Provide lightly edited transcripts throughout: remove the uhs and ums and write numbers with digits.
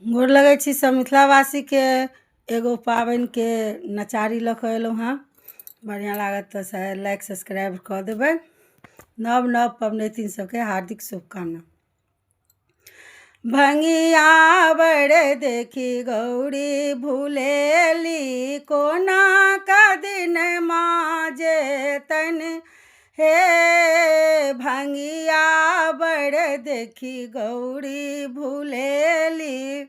गोर लगै छी सब मिथिलावासीके। एगो पाबनिके नचारी लऽ कऽ अएलहुँ हँ। बढ़िआँ लागत तऽ लाइक सब्सक्राइब कऽ देबै। नव नव पबनैतिन सबके हार्दिक शुभकामना। भंगिया बड़ देखी गौरी भूलेली, कोना का दिन माजे तन हे। भंगिया बड़ देखी गौरी भूलेली,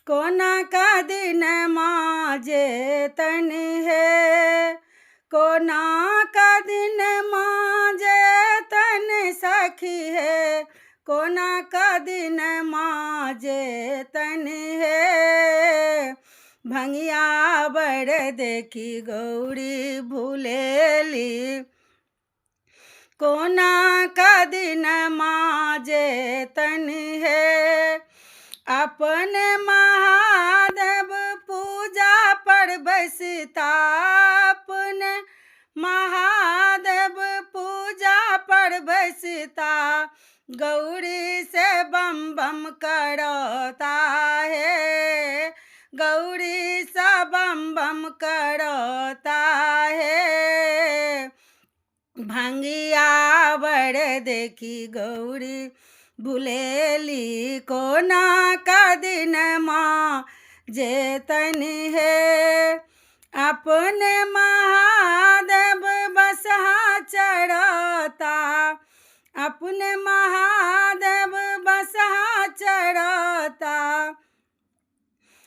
कोना का दिन माजे तन हे। कोना का दिन माजे तन सखी है, कोना का दिन माजे तन है। भंगिया बड़ देखी गौरी भूलेली, कोना का दिन माजे तन है। अपन महादेव पूजा पर बसता, अपने महादेव पूजा पर बसता, गौरी से बम बम करता है। गौरी सा बम बम करता है। भंगिया बड़ देखी गौरी भूलेली, कोना का दिन माजे तन है। अपने महादेव बसहा चढ़ता, अपने महादेव बसहा चढ़ता,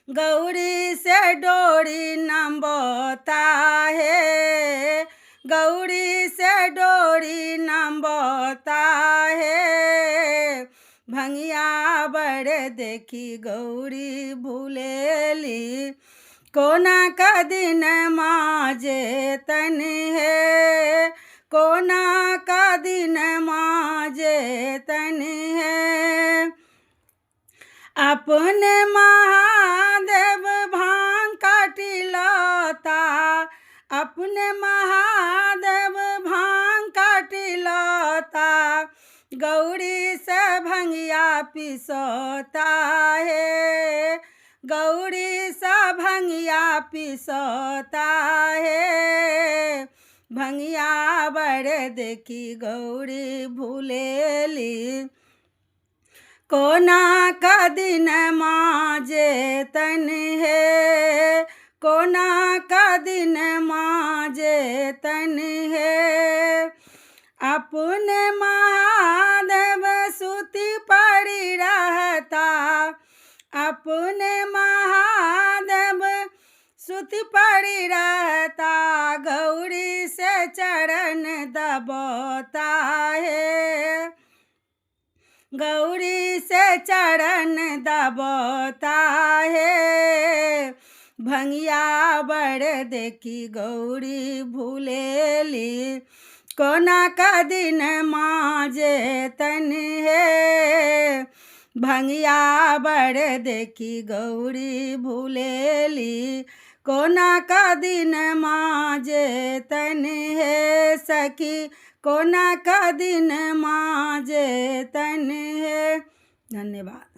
गौरी से डोरी नंबता है। गौरी से डोरी नंबता है। भंगिया बड़ देखी गौरी भूलेली, कोना का दिन माजे तन है। कोना का दिन माजे तन है। अपने महादेव भांग काटी लता, अपने महादेव भांग काटी लता, गौरी से भंगिया पिसता है। गौरी से भंगिया पिसता है। भंगिया बड़ देखी गौरी भूलेली, कोना का दिन माजे तन है। कोना का दिन माजे तन है। अपने महादेव सुती पड़ी रहता, अपने महादेव सुती पड़ी रहता, गौरी से चरण दबता है। गौरी से चरण दबता है। भंगिया बड़ देखी गौरी भूलेली, कोना का दिन माजे तन है। भंगिया बड़ देखी गौरी भूलेली, कोना का दिन माजे तन है। सखी कोना का दिन माजे तन है। धन्यवाद।